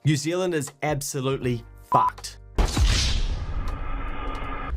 New Zealand is absolutely fucked.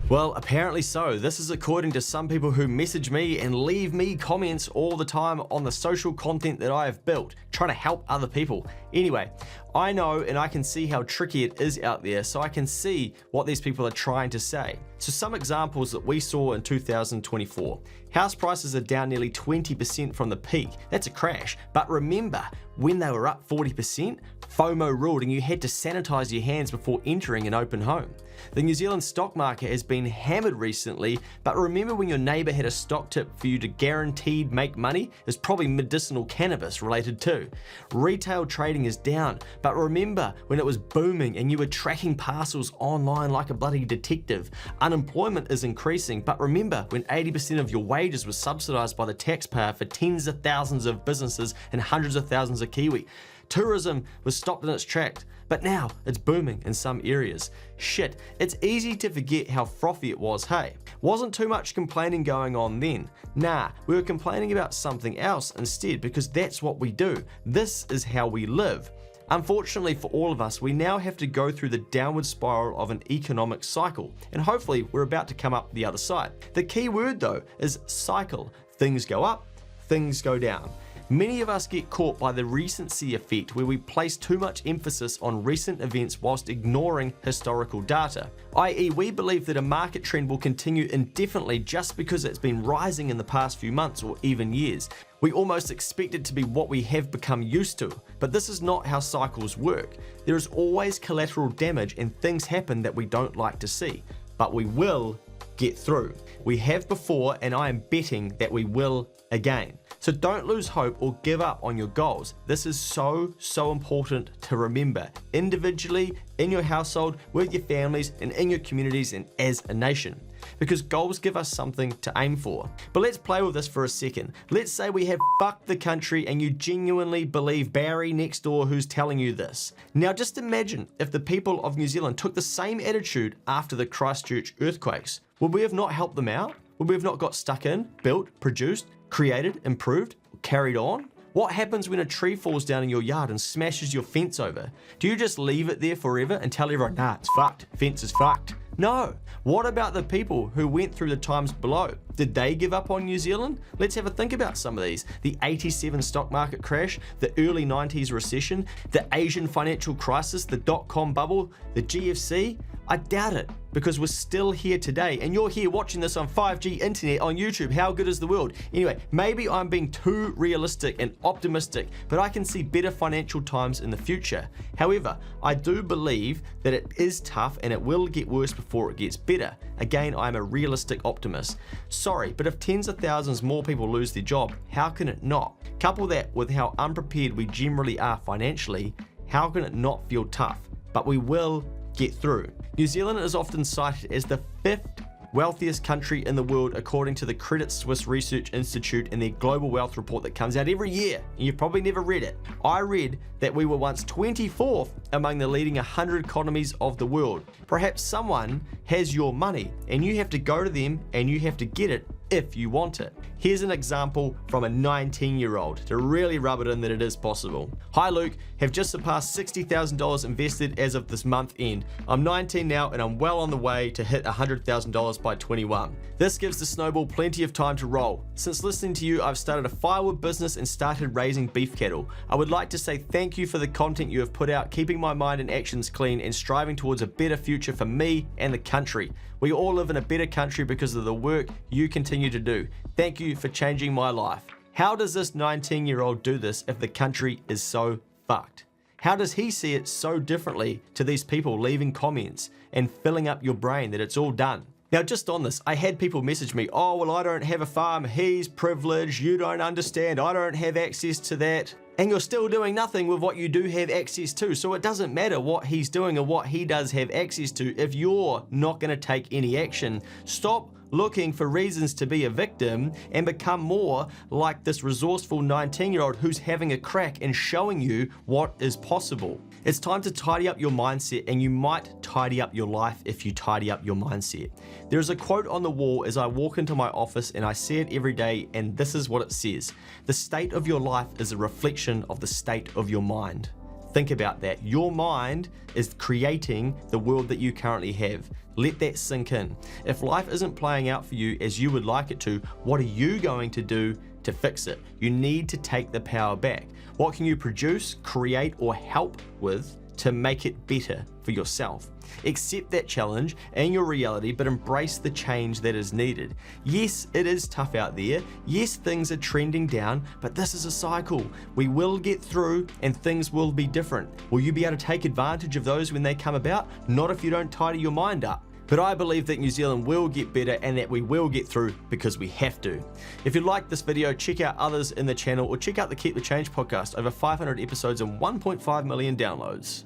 Well, apparently so. This is according to some people who message me and leave me comments all the time on the social content that I have built, trying to help other people. Anyway, I know and I can see how tricky it is out there, so I can see what these people are trying to say. So some examples that we saw in 2024. House prices are down nearly 20% from the peak. That's a crash. But remember, when they were up 40%, FOMO ruled and you had to sanitize your hands before entering an open home. The New Zealand stock market has been hammered recently, but remember when your neighbor had a stock tip for you to guaranteed make money? It's probably medicinal cannabis related too. Retail trading is down, but remember when it was booming and you were tracking parcels online like a bloody detective. Unemployment is increasing, but remember when 80% of your wages were subsidized by the taxpayer for tens of thousands of businesses and hundreds of thousands of Kiwi. Tourism was stopped in its tracks, but now it's booming in some areas. Shit, it's easy to forget how frothy it was, hey? Wasn't too much complaining going on then. Nah, we were complaining about something else instead because that's what we do. This is how we live. Unfortunately for all of us, we now have to go through the downward spiral of an economic cycle, and hopefully we're about to come up the other side. The key word though is cycle. Things go up, things go down. Many of us get caught by the recency effect where we place too much emphasis on recent events whilst ignoring historical data, i.e. we believe that a market trend will continue indefinitely just because it's been rising in the past few months or even years. We almost expect it to be what we have become used to, but this is not how cycles work. There is always collateral damage and things happen that we don't like to see, but we will get through. We have before, and I am betting that we will again. So don't lose hope or give up on your goals. This is so important to remember, individually, in your household, with your families, and in your communities, and as a nation. Because goals give us something to aim for. But let's play with this for a second. Let's say we have fucked the country and you genuinely believe Barry next door who's telling you this. Now just imagine if the people of New Zealand took the same attitude after the Christchurch earthquakes. Would we have not helped them out? Would we have not got stuck in, built, produced, created, improved, carried on? What happens when a tree falls down in your yard and smashes your fence over? Do you just leave it there forever and tell everyone, nah, it's fucked, fence is fucked? No. What about the people who went through the times below? Did they give up on New Zealand? Let's have a think about some of these. The 87 stock market crash, the early 90s recession, the Asian financial crisis, the dot-com bubble, the GFC. I doubt it, because we're still here today and you're here watching this on 5G internet on YouTube. How good is the world? Anyway, maybe I'm being too realistic and optimistic, but I can see better financial times in the future. However, I do believe that it is tough and it will get worse before it gets better. Again, I'm a realistic optimist. Sorry, but if tens of thousands more people lose their job, how can it not? Couple that with how unprepared we generally are financially, how can it not feel tough? But we will get through. New Zealand is often cited as the 5th wealthiest country in the world according to the Credit Suisse Research Institute in their global wealth report that comes out every year. And you've probably never read it. I read that we were once 24th among the leading 100 economies of the world. Perhaps someone has your money and you have to go to them and you have to get it if you want it. Here's an example from a 19-year-old to really rub it in that it is possible. Hi Luke, have just surpassed $60,000 invested as of this month end. I'm 19 now and I'm well on the way to hit $100,000 by 21. This gives the snowball plenty of time to roll. Since listening to you, I've started a firewood business and started raising beef cattle. I would like to say thank you for the content you have put out, keeping my mind and actions clean and striving towards a better future for me and the country. We all live in a better country because of the work you continue to do. Thank you for changing my life. How does this 19-year-old do this if the country is so fucked? How does he see it so differently to these people leaving comments and filling up your brain that it's all done? Now just on this, I had people message me, oh well I don't have a farm, he's privileged, you don't understand, I don't have access to that. And you're still doing nothing with what you do have access to. So it doesn't matter what he's doing or what he does have access to if you're not going to take any action. Stop looking for reasons to be a victim and become more like this resourceful 19-year-old who's having a crack and showing you what is possible. It's time to tidy up your mindset, and you might tidy up your life if you tidy up your mindset. There is a quote on the wall as I walk into my office and I see it every day, and this is what it says. The state of your life is a reflection of the state of your mind. Think about that. Your mind is creating the world that you currently have. Let that sink in. If life isn't playing out for you as you would like it to, what are you going to do to fix it? You need to take the power back. What can you produce, create, or help with to make it better for yourself? Accept that challenge and your reality, but embrace the change that is needed. Yes, it is tough out there. Yes, things are trending down, but this is a cycle. We will get through and things will be different. Will you be able to take advantage of those when they come about? Not if you don't tidy your mind up. But I believe that New Zealand will get better and that we will get through because we have to. If you liked this video, check out others in the channel or check out the Keep the Change podcast. Over 500 episodes and 1.5 million downloads.